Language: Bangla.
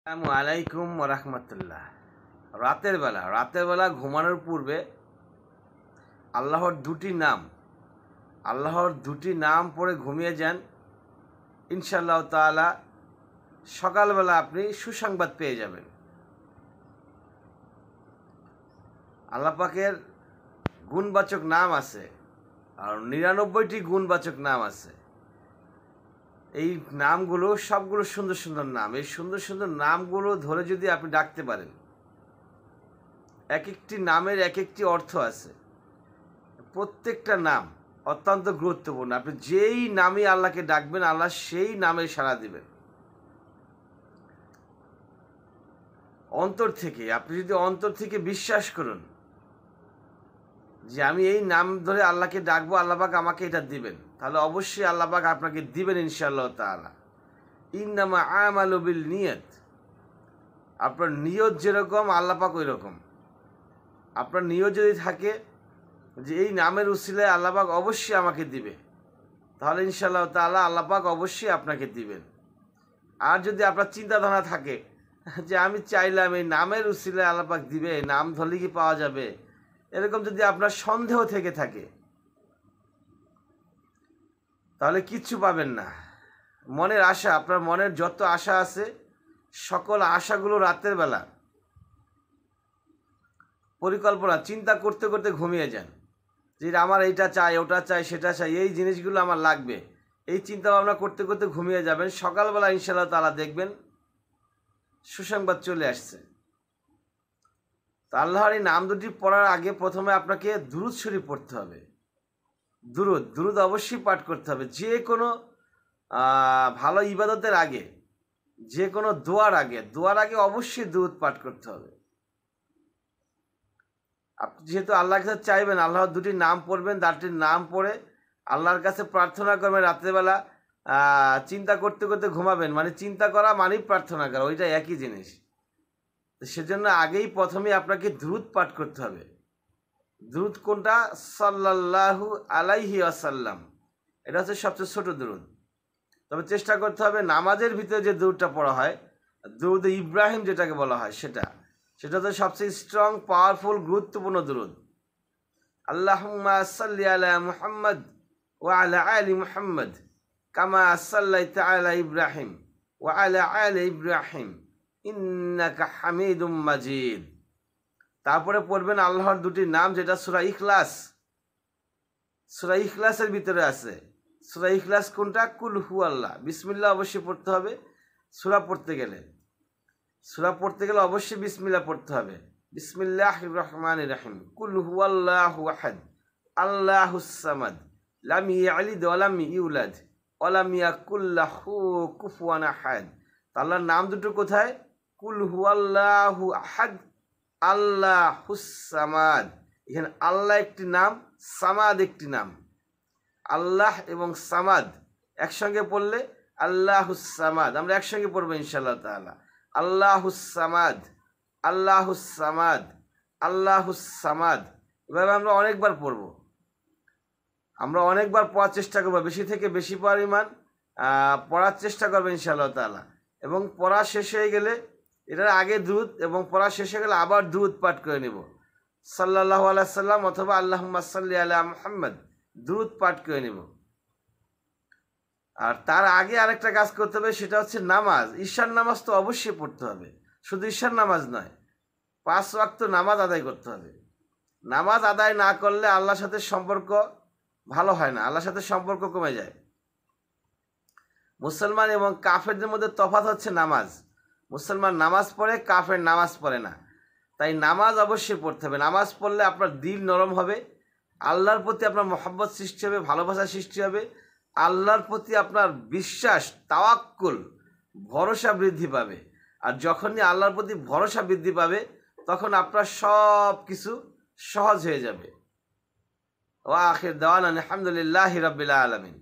আসসালামু আলাইকুম ওরহমতুল্লাহ। রাতের বেলা ঘুমানোর পূর্বে আল্লাহর দুটি নাম পড়ে ঘুমিয়ে যান। ইনশাআল্লাহ তাআলা সকালবেলা আপনি সুসংবাদ পেয়ে যাবেন। আল্লাহ পাকের গুণবাচক নাম আছে আর 99টি গুণবাচক নাম আছে। এই নামগুলো সবগুলো সুন্দর সুন্দর নাম। এই সুন্দর সুন্দর নামগুলো ধরে যদি আপনি ডাকতে পারেন, এক একটি নামের এক একটি অর্থ আছে। প্রত্যেকটা নাম অত্যন্ত গুরুত্বপূর্ণ। আপনি যেই নামে আল্লাহকে ডাকবেন, আল্লাহ সেই নামে সাড়া দিবেন। অন্তর থেকে আপনি যদি অন্তর থেকে বিশ্বাস করুন যে আমি এই নাম ধরে আল্লাহকে ডাকবো, আল্লাহ পাক আমাকে এটা দিবেন, তাহলে অবশ্যই আল্লাহ পাক আপনাকে দিবেন ইনশাআল্লাহ তাআলা। ইন্নামা আমালু বিল নিয়ত। আপনার নিয়ত যেরকম আল্লাহ পাক ওই রকম। আপনার নিয়ত যদি থাকে যে এই নামের উসিলায় আল্লাহ পাক অবশ্যই আমাকে দিবে, তাহলে ইনশাআল্লাহ তাআলা আল্লাহ পাক অবশ্যই আপনাকে দিবেন। আর যদি আপনার চিন্তাধারা থাকে যে আমি চাইলাম এই নামের উসিলায় আল্লাহ পাক দিবে, নাম ধরলে কি পাওয়া যাবে, এরকম যদি আপনার সন্দেহ থেকে থাকে, তাহলে কিচ্ছু পাবেন না। মনের আশা, আপনার মনের যত আশা আছে সকল আশাগুলো রাতের বেলা পরিকল্পনা চিন্তা করতে করতে ঘুমিয়ে যান যে আমার এইটা চাই, ওটা চাই, সেটা চাই, এই জিনিসগুলো আমার লাগবে, এই চিন্তা ভাবনা করতে করতে ঘুমিয়ে যাবেন। সকালবেলা ইনশাআল্লাহ তাআলা দেখবেন সুসংবাদ চলে আসছে। তা আল্লাহর এই নাম দুটি পড়ার আগে প্রথমে আপনাকে দুরূদ শরীফ পড়তে হবে। দুরূদ অবশ্যই পাঠ করতে হবে। যে কোনো ভালো ইবাদতের আগে, যে কোনো দোয়ার আগে অবশ্যই দুরূদ পাঠ করতে হবে। আপনি যেহেতু আল্লাহর কাছে চাইবেন, আল্লাহর দুটি নাম পড়বেন, তারটির নাম পড়ে আল্লাহর কাছে প্রার্থনা করবেন। রাত্রেবেলা চিন্তা করতে করতে ঘুমাবেন, মানে চিন্তা করা মানেই প্রার্থনা করা, ওইটা একই জিনিস। সেজন্য আগেই প্রথমেই আপনাকে দুরূদ পাঠ করতে হবে। দুরূদ কোনটা? সাল্লাল্লাহু আলাইহি ওয়াসাল্লাম। এটা হচ্ছে সবচেয়ে ছোট দুরূদ। তবে চেষ্টা করতে হবে নামাজের ভিতরে যে দুরূদটা পড়া হয়, দুরূদ ইব্রাহিম যেটাকে বলা হয়, সেটা হচ্ছে সবচেয়ে স্ট্রং, পাওয়ারফুল, গুরুত্বপূর্ণ দুরূদ। আল্লাহুম্মা সাল্লি আলা মুহাম্মদ ওয়া আলা আলি মুহাম্মদ কামা সাল্লাইতা আলা ইব্রাহিম ওয়া আলা আলি ইব্রাহিম ইন্নাকা হামিদুম মাজিদ। তারপরে পড়বেন আল্লাহর দুটি নাম, যেটা সূরা ইখলাস। সূরা ইখলাসের ভিতরে আছে। সূরা ইখলাস কোনটা? কুল হু আল্লাহ। বিসমিল্লাহ অবশ্যই পড়তে হবে। সূরা পড়তে গেলে অবশ্যই বিসমিল্লাহ পড়তে হবে। বিসমিল্লাহির রহমানির রহিম। কুল হু আল্লাহু আহাদ আল্লাহুস সামাদ লাম ইয়ালিদ ওয়া লাম ইউলাদ ওয়া লাম ইয়াকুল লাহু কুফুয়ান আহাদ। আল্লাহর নাম দুটো কোথায়? কুল হু আল্লাহু আহাদ আল্লাহুস সামাদ। এখানে আল্লাহ একটি নাম, সামাদ একটি নাম। আল্লাহ এবং সামাদ একসঙ্গে পড়লে আল্লাহুস সামাদ। আমরা একসঙ্গে পড়বো ইনশাআল্লাহ তাআলা। আল্লাহুস সামাদ, আল্লাহুস সামাদ, আল্লাহুস সামাদ। এভাবে আমরা অনেকবার পড়বো। আমরা অনেকবার পড়ার চেষ্টা করবো, বেশি থেকে বেশি পরিমাণ পড়ার চেষ্টা করবো ইনশাআল্লাহ তাআলা। এবং পড়া শেষ হয়ে গেলে, এটার আগে দুরূদ এবং পড়া শেষ হয়ে গেলে আবার দুরূদ পাঠ করে নেব। সাল্লাল্লাহু আলাইহি সাল্লাম অথবা আল্লাহুম্মা সাল্লি আলা মুহাম্মদ, দুরূদ পাঠ করে নেব। আর তার আগে আরেকটা কাজ করতে হবে, সেটা হচ্ছে নামাজ। ঈশার নামাজ তো অবশ্যই পড়তে হবে। শুধু ঈশার নামাজ নয়, 5 ওয়াক্ত নামাজ আদায় করতে হবে। নামাজ আদায় না করলে আল্লাহর সাথে সম্পর্ক ভালো হয় না, আল্লাহর সাথে সম্পর্ক কমে যায়। মুসলমান এবং কাফেরদের মধ্যে তফাৎ হচ্ছে নামাজ। মুসলমান নামাজ পড়ে, কাফের নামাজ পড়ে না। তাই নামাজ অবশ্যই পড়তে হবে। নামাজ পড়লে আপনার দিল নরম হবে, আল্লাহর প্রতি আপনার মহব্বত সৃষ্টি হবে, ভালোবাসা সৃষ্টি হবে, আল্লাহর প্রতি আপনার বিশ্বাস, তাওয়াক্কুল, ভরসা বৃদ্ধি পাবে। আর যখনই আল্লাহর প্রতি ভরসা বৃদ্ধি পাবে, তখন আপনার সব কিছু সহজ হয়ে যাবে। ওয়া আখির দাওয়ানা আলহামদুলিল্লাহি রাব্বিল আলামিন।